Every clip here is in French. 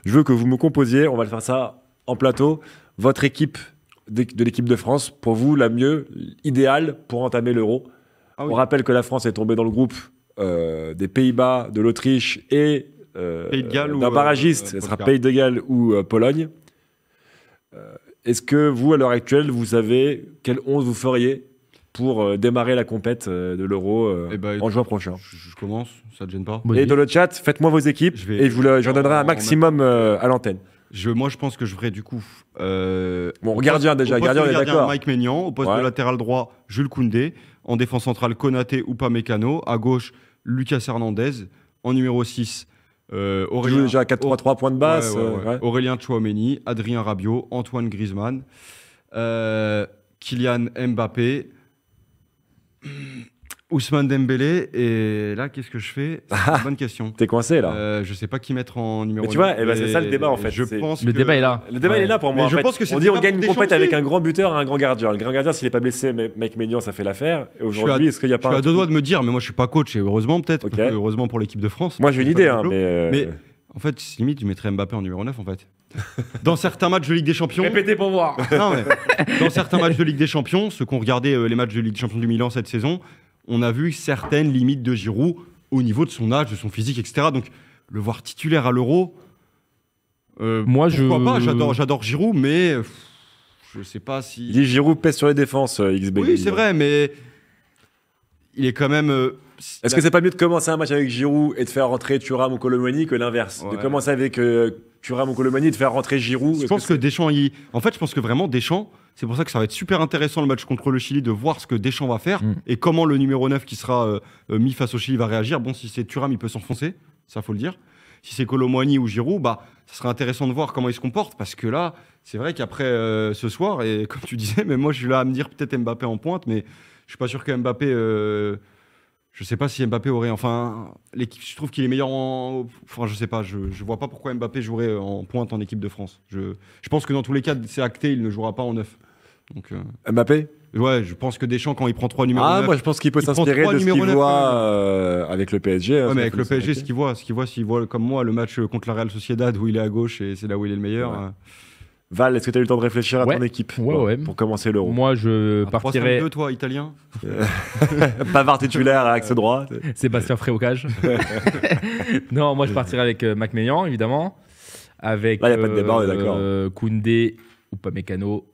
Je veux que vous me composiez, on va le faire ça en plateau, votre équipe de l'équipe de France, pour vous, la mieux, idéale pour entamer l'Euro. Ah oui. On rappelle que la France est tombée dans le groupe des Pays-Bas, de l'Autriche et Pays de Galles d'un ou, barragiste. Ce sera Pays de Galles ou Pologne. Est-ce que vous, à l'heure actuelle, vous savez quel 11 vous feriez pour démarrer la compète de l'Euro en juin prochain? Je commence, ça te gêne pas? Et dans le chat, faites-moi vos équipes et j'en donnerai un maximum à l'antenne. Moi, je pense que je ferai du coup. Gardien déjà, gardien, on est d'accord. Mike Maignan, au poste de latéral droit, Jules Koundé. En défense centrale, Konaté ou Upamecano. À gauche, Lucas Hernandez. En numéro 6, Aurélien. Déjà 4-3-3 points de basse. Aurélien Tchouaméni, Adrien Rabiot, Antoine Griezmann, Kylian Mbappé, Ousmane Dembélé. Et là, qu'est-ce que je fais? C'est une bonne question. T'es coincé là. Je sais pas qui mettre en numéro 9. Mais tu vois, c'est ça le débat en fait. Le débat est là. Le débat il est là pour moi. Mais je pense que on dit on gagne une compète avec un grand buteur et un grand gardien. Le grand gardien, s'il n'est pas blessé, mec Maignan, ça fait l'affaire. Et aujourd'hui, est-ce qu'il n'y a pas. Je suis à deux doigts de me dire, mais moi je suis pas coach et heureusement peut-être. Okay. Heureusement pour l'équipe de France. Moi j'ai une idée, mais en fait, limite, je mettrais Mbappé en numéro 9 en fait. Dans certains matchs de Ligue des Champions. Répétez pour voir. Non, mais dans certains matchs de Ligue des Champions, ceux qui ont regardé les matchs de Ligue des Champions du Milan cette saison, on a vu certaines limites de Giroud au niveau de son âge, de son physique, etc. Donc, le voir titulaire à l'Euro, pourquoi pas? J'adore Giroud, mais je sais pas si... Il dit Giroud pèse sur les défenses, XB. Oui, c'est vrai, mais il est quand même... Est-ce que c'est pas mieux de commencer un match avec Giroud et de faire rentrer Thuram ou Kolo Muani que l'inverse? De commencer avec Thuram ou Kolo Muani et de faire rentrer Giroud? Je pense que Deschamps, en fait, je pense que vraiment Deschamps, c'est pour ça que ça va être super intéressant le match contre le Chili de voir ce que Deschamps va faire et comment le numéro 9 qui sera mis face au Chili va réagir. Bon, si c'est Thuram, il peut s'enfoncer, ça faut le dire. Si c'est Kolo Muani ou Giroud, ça sera intéressant de voir comment il se comporte parce que là, c'est vrai qu'après ce soir, et comme tu disais, mais moi je suis là à me dire peut-être Mbappé en pointe, mais je suis pas sûr que Mbappé... je sais pas si Mbappé aurait... Enfin, l'équipe, je trouve qu'il est meilleur en... Enfin, je sais pas, je vois pas pourquoi Mbappé jouerait en pointe en équipe de France. Je pense que dans tous les cas, c'est acté, il ne jouera pas en 9. Donc, Mbappé? Ouais, je pense que Deschamps, quand il prend 3 numéros 9... moi je pense qu'il peut s'inspirer de ce qu'il voit avec le PSG. Ouais, mais avec le PSG, ce qu'il voit, s'il voit comme moi le match contre la Real Sociedad où il est à gauche et c'est là où il est le meilleur... Ouais. Val, est-ce que tu as eu le temps de réfléchir à ton équipe pour commencer l'Euro? Moi, je partirais... 3-5-2, toi, italien. Pavard titulaire à axe droit. Sébastien Frey au cage. Non, moi, je partirais avec Mike Maignan, évidemment. Avec là, il n'y a pas de débat, on est d'accord. Koundé, Upamecano,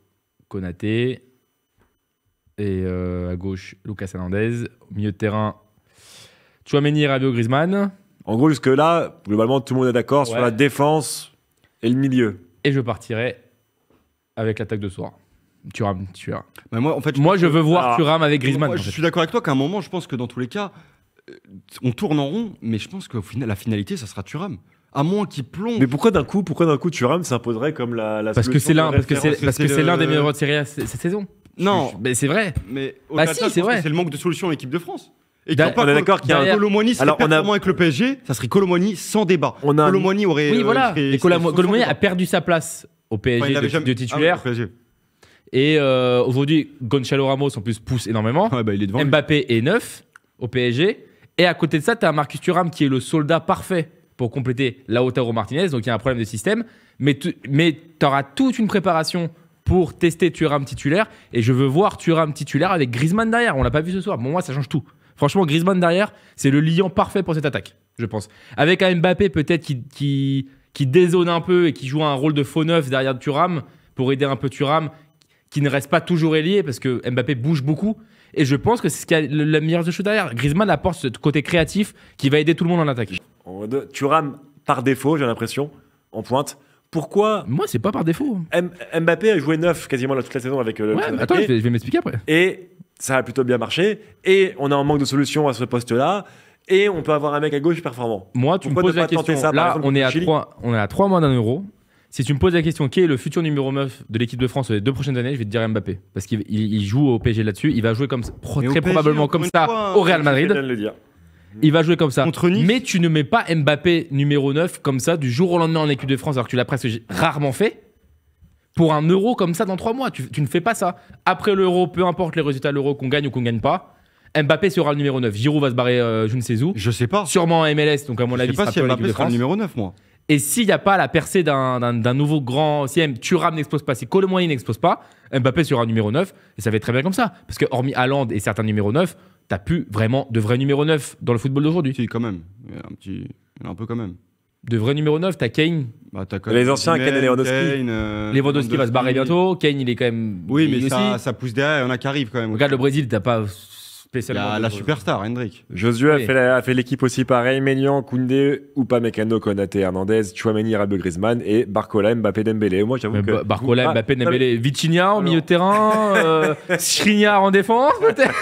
Konaté. Et à gauche, Lucas Hernandez. Au milieu de terrain, Tchouaméni, Rabiot, Griezmann. En gros, jusque-là, globalement, tout le monde est d'accord sur la défense et le milieu. Et je partirai avec l'attaque de soir. Thuram titulaire. Moi, en fait, je veux voir Thuram avec Griezmann. Moi, je suis d'accord avec toi qu'à un moment, je pense que dans tous les cas, on tourne en rond, mais je pense qu'au final, la finalité, ça sera Thuram. À moins qu'il plombe. Mais pourquoi d'un coup Thuram s'imposerait comme la parce que c'est l'un des meilleurs de Serie A cette saison. Non, mais c'est vrai. Mais c'est vrai. C'est le manque de solutions en équipe de France. Et on est d'accord qu'il y a un Kolo Muani serait performant avec le PSG, ça serait Kolo Muani sans débat. Kolo Muani aurait... Oui, voilà. Et Kolo Muani a perdu sa place au PSG de titulaire. Et aujourd'hui, Gonçalo Ramos en plus pousse énormément. Il est devant. Mbappé est neuf au PSG. Et à côté de ça, tu as Marcus Thuram qui est le soldat parfait pour compléter Lautaro Martinez. Donc il y a un problème de système. Mais tu auras toute une préparation pour tester Thuram titulaire. Et je veux voir Thuram titulaire avec Griezmann derrière. On l'a pas vu ce soir. Bon, moi, ça change tout. Franchement, Griezmann derrière, c'est le liant parfait pour cette attaque, je pense. Avec un Mbappé peut-être qui dézone un peu et qui joue un rôle de faux neuf derrière Thuram pour aider un peu Thuram, qui ne reste pas toujours ailier parce que Mbappé bouge beaucoup. Et je pense que c'est ce qui a le meilleur de shoot derrière. Griezmann apporte ce côté créatif qui va aider tout le monde en attaque. Thuram, par défaut, j'ai l'impression, en pointe. Pourquoi? Moi, c'est pas par défaut. Mbappé a joué neuf quasiment toute la saison avec le attends, je vais m'expliquer après. Et ça a plutôt bien marché. Et on a un manque de solutions à ce poste-là. Et on peut avoir un mec à gauche performant. Moi, tu me poses la question. Là, on est à 3 mois d'un Euro. Si tu me poses la question, qui est le futur numéro 9 de l'équipe de France les 2 prochaines années, je vais te dire Mbappé. Parce qu'il joue au PSG là-dessus. Il va jouer comme ça, très probablement comme ça au Real Madrid. Il va jouer comme ça. Mais tu ne mets pas Mbappé numéro 9 comme ça du jour au lendemain en équipe de France, alors que tu l'as presque rarement fait. Pour un Euro comme ça dans 3 mois, tu ne fais pas ça. Après l'Euro, peu importe les résultats de l'Euro, qu'on gagne ou qu'on gagne pas, Mbappé sera le numéro 9. Giroud va se barrer je ne sais où. Je sais pas. Sûrement en MLS, donc à mon avis, je sais pas si Mbappé sera le numéro 9, moi. Et s'il n'y a pas la percée d'un nouveau grand. Si Thuram n'explose pas, si Kolo Muani n'explose pas, Mbappé sera numéro 9. Et ça va être très bien comme ça. Parce que, hormis Haaland et certains numéros 9, t'as plus vraiment de vrais numéros 9 dans le football d'aujourd'hui. Si, quand même. Il y en a un peu quand même. De vrais numéros 9, t'as Kane. Les anciens, Kane et Lewandowski. Lewandowski va se barrer bientôt. Kane, il est quand même. Oui, mais ça pousse derrière. Il y en a qui arrivent quand même. Regarde le Brésil, t'as pas. Il y a la superstar, Hendrik. Josué a fait l'équipe aussi pareil. Maignan, Koundé, Upamecano, Konaté, Hernandez, Tchouaméni, Rabiot, Griezmann et Barcola, Mbappé, Dembélé. Moi, j'avoue que... Barcola, Mbappé, Dembélé. Vitinha au milieu de terrain. Skriniar en défense, peut-être.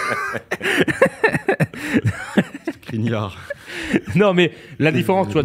Skriniar. Non, mais la différence, tu vois,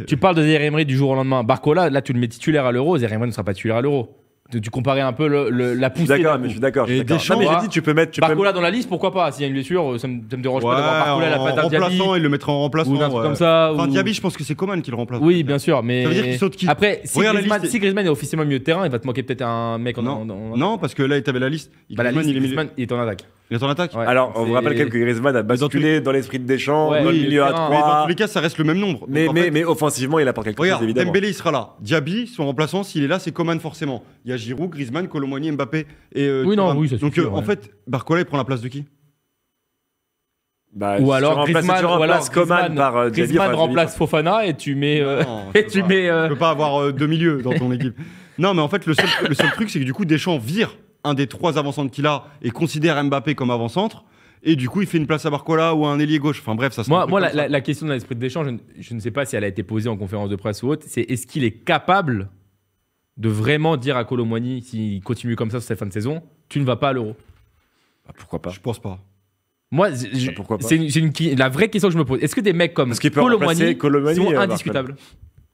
tu parles de Zaïre Emery du jour au lendemain. Barcola, là, tu le mets titulaire à l'Euro. Zaïre Emery ne sera pas titulaire à l'Euro. Tu comparais un peu la poussée. Je suis d'accord. Et Deschamps, mais j'ai dit, tu peux mettre. Barcola dans la liste, pourquoi pas? S'il y a une blessure, ça me dérange pas d'avoir Barcola à la place d'un Diaby. Remplaçant, il le mettra en remplaçant. Ou un truc comme ça. Enfin, Diaby, je pense que c'est Coman qui le remplace. Oui, bien sûr. Mais. Ça veut dire qu'il saute qui? Après, si Griezmann est officiellement milieu de terrain, il va te manquer peut-être un mec en. Non, parce que là, tu avais la liste. Griezmann, il est en attaque. Il est en attaque. Alors, on vous rappelle quand même que Griezmann a basculé dans l'esprit de Deschamps, dans le milieu à 3. Mais dans tous les cas, ça reste le même nombre. Mais offensivement, il apporte quelque chose, évidemment. Dembélé, il sera là. Diaby, son remplaçant, s'il est là, c'est Coman forcément. Il y a Giroud, Griezmann, Kolo Muani, Mbappé et. Ça suffit. Donc, en fait, Barcola, il prend la place de qui? Ou alors Griezmann remplace Fofana et tu mets. Tu peux pas avoir deux milieux dans ton équipe. Non, mais en fait, le seul truc, c'est que du coup, Deschamps vire un des 3 avant-centres qu'il a et considère Mbappé comme avant-centre. Et du coup, il fait une place à Barcola ou à un ailier gauche. Enfin bref, ça se Moi, la question dans l'esprit de Deschamps, je ne sais pas si elle a été posée en conférence de presse ou autre, c'est est-ce qu'il est capable de vraiment dire à Kolo Muani, s'il continue comme ça sur cette fin de saison, tu ne vas pas à l'Euro? Pourquoi pas? Je pense pas. Moi, c'est la vraie question que je me pose. Est-ce que des mecs comme Kolo Muani sont indiscutables?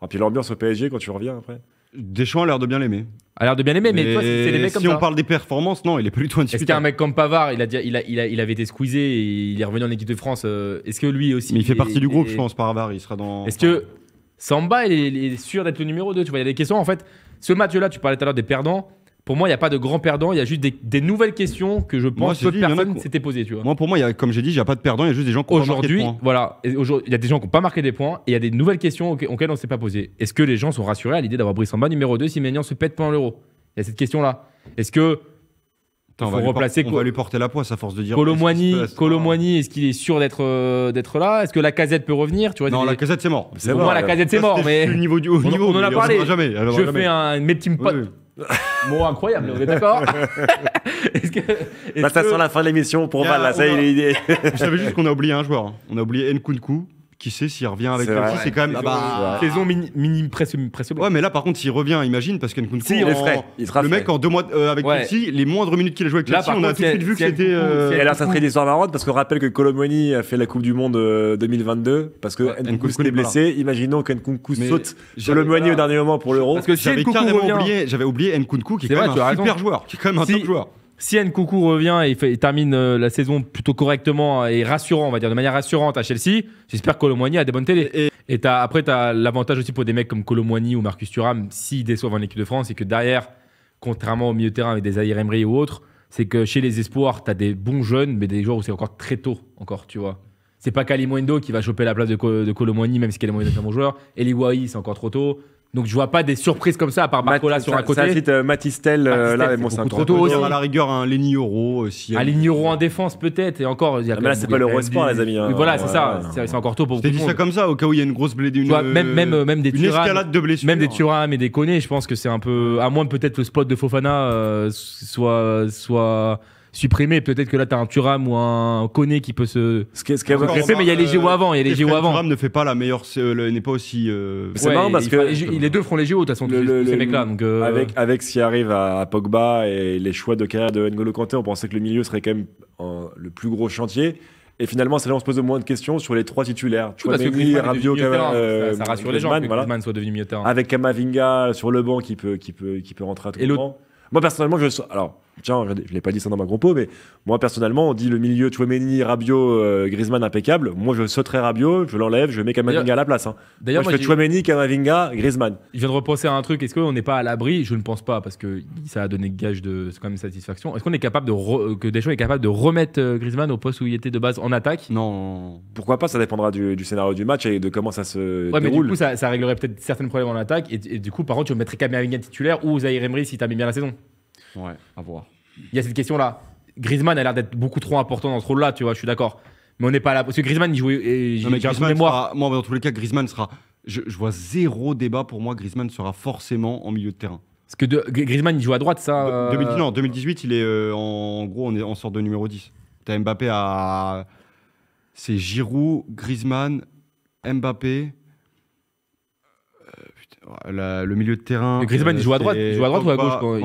Et puis l'ambiance au PSG quand tu reviens après. Deschamps a l'air de bien l'aimer. Mais toi, c'est des mecs comme ça. Si on parle des performances, non, il est pas du tout indiscutable. Est-ce qu'un mec comme Pavard, il avait été squeezé et il est revenu en équipe de France, est-ce que lui aussi. Mais il fait partie du groupe, je pense, Pavard, il sera dans. Est-ce que Samba, il est sûr d'être le numéro 2? Tu vois, il y a des questions. En fait, ce match-là, tu parlais tout à l'heure des perdants. Pour moi, il n'y a pas de grands perdants, il y a juste des nouvelles questions que je pense que personne s'était posées. Tu vois. Moi, pour moi, comme j'ai dit, il n'y a pas de perdants, il y a juste des gens qui ont pas marqué de points. Voilà, il y a des gens qui n'ont pas marqué des points et il y a des nouvelles questions auxquelles on ne s'est pas posé. Est-ce que les gens sont rassurés à l'idée d'avoir Brice Samba numéro 2 si Maignan se pète pendant l'Euro? Il y a cette question-là. Est-ce que. On va lui porter la poisse à force de dire. Kolo Muani, est-ce qu'il est sûr d'être là? Est-ce que la Casette peut revenir? Non, la Casette, c'est mort. Pour moi, la Casette, c'est mort. Mais le niveau du haut niveau. On en a parlé. Je fais mes petits potes. Bon, incroyable, on est d'accord? Ça sent la fin de l'émission pour Val, là, ça y est. Je savais juste qu'on a oublié un joueur. On a oublié Nkunku. Qui sait s'il revient avec Chelsea, c'est quand même. Saison minime presque. Ouais, mais là, par contre, s'il revient, imagine, parce qu'Nkunku. Si, il est frais. Le mec, en 2 mois avec Chelsea, les moindres minutes qu'il a joué avec Chelsea, on a tout de suite vu que c'était. Et alors, ça ferait des histoires marrantes, parce qu'on rappelle que Kolo Muani a fait la Coupe du Monde 2022, parce que Nkunku s'était blessé. Imaginons qu'Nkunku saute Kolo Muani au dernier moment pour l'Euro. Parce que j'avais oublié Nkunku, qui est quand même un super joueur, qui est quand même un top joueur. Si Nkunku revient et termine la saison plutôt correctement et rassurant, on va dire de manière rassurante à Chelsea, j'espère que Kolo Muani a des bonnes télés. Et après, tu as l'avantage aussi pour des mecs comme Kolo Muani ou Marcus Thuram, s'ils déçoivent en équipe de France, c'est que derrière, contrairement au milieu de terrain avec des Zaïre Emery ou autres, c'est que chez les espoirs, tu as des bons jeunes, mais des joueurs où c'est encore très tôt, tu vois. C'est pas Kalimundo qui va choper la place de Kolo Muani, même si Kalimundo est un bon joueur. Eli Wahi, c'est encore trop tôt. Donc je vois pas des surprises comme ça à part Barcola sur un côté. Ça cite Matistel, là, bon, c'est trop tôt aussi. À la rigueur, un Lenny Euro aussi. Un Lenny Euro en défense peut-être et encore. Mais là, c'est pas l'Eurosport, les amis. Oui, voilà, c'est ça. C'est encore tôt pour beaucoup de monde. Je t'ai dit ça comme ça au cas où il y a une grosse blessure, même des escalade de blessures. Même des Thuram et des Koné, je pense que c'est un peu, à moins peut-être le spot de Fofana soit supprimé. Peut-être que là, tu as un Thuram ou un Koné qui peut se greffer, mais il y a les JO avant. Thuram ne fait pas la meilleure, n'est pas aussi. C'est marrant parce que les deux feront les JO de toute façon, ces mecs-là. Avec ce qui arrive à Pogba et les choix de carrière de N'Golo Kanté, on pensait que le milieu serait quand même le plus gros chantier. Et finalement, c'est là où on se pose moins de questions sur les 3 titulaires. Chouameni, Rabiot, ça rassure les gens que Griezmann soit devenu milieu de terrain. Avec Kamavinga sur le banc qui peut rentrer à tout moment. Moi, personnellement, alors, tiens, je ne l'ai pas dit ça dans ma compo, mais moi personnellement, on dit le milieu Tchouaméni, Rabiot, Griezmann impeccable. Moi, je sauterai Rabiot, je l'enlève, je mets Kamavinga à la place. Hein. D'ailleurs, moi, je fais Tchouaméni, Kamavinga, Griezmann. Je viens de repenser à un truc. Est-ce qu'on n'est pas à l'abri? Je ne pense pas, parce que ça a donné gage de quand même satisfaction. Est-ce qu'on est capable que Deschamps est capable de remettre Griezmann au poste où il était de base en attaque? Non. Pourquoi pas? Ça dépendra du scénario du match et de comment ça se déroule. Mais du coup, ça réglerait peut-être certains problèmes en attaque. Et du coup, par contre, tu mettrais Kamavinga titulaire ou Zahir Emery si tu as mis bien la saison. Ouais, à voir. Il y a cette question-là. Griezmann a l'air d'être beaucoup trop important dans ce rôle-là, tu vois, je suis d'accord. Mais on n'est pas là. Parce que Griezmann, il jouait. Non, mais Griezmann moi, dans tous les cas, Griezmann sera. Je vois zéro débat pour moi. Griezmann sera forcément en milieu de terrain. Parce que Griezmann, il joue à droite, ça. 2018, il est en gros, on est en sorte de numéro 10. T'as Mbappé à. C'est Giroud, Griezmann, Mbappé. Le milieu de terrain. Mais Griezmann, il joue à droite. Il joue à droite ou à gauche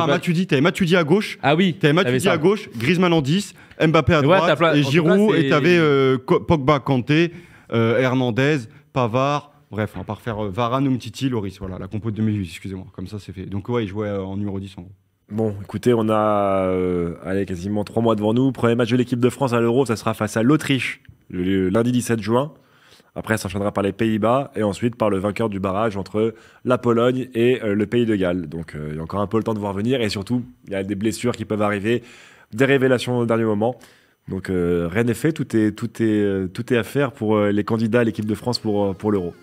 Matuidi, t'avais Matuidi à gauche. Ah oui. T'avais Matuidi à gauche, Griezmann en 10, Mbappé à droite, et Giroud, et t'avais Pogba, Kanté, Hernandez, Pavard. Bref, on va pas refaire Varane, Umtiti, Loris. Voilà, la compo de 2008, excusez-moi. Comme ça, c'est fait. Donc, ouais, il jouait en numéro 10 en gros. Bon, écoutez, on a quasiment 3 mois devant nous. Premier match de l'équipe de France à l'Euro, ça sera face à l'Autriche, le lundi 17 juin. Après, ça s'enchaînera par les Pays-Bas et ensuite par le vainqueur du barrage entre la Pologne et le Pays de Galles. Donc, il y a encore un peu le temps de voir venir. Et surtout, il y a des blessures qui peuvent arriver, des révélations au dernier moment. Donc, rien n'est fait. Tout est à faire pour les candidats à l'équipe de France pour l'Euro.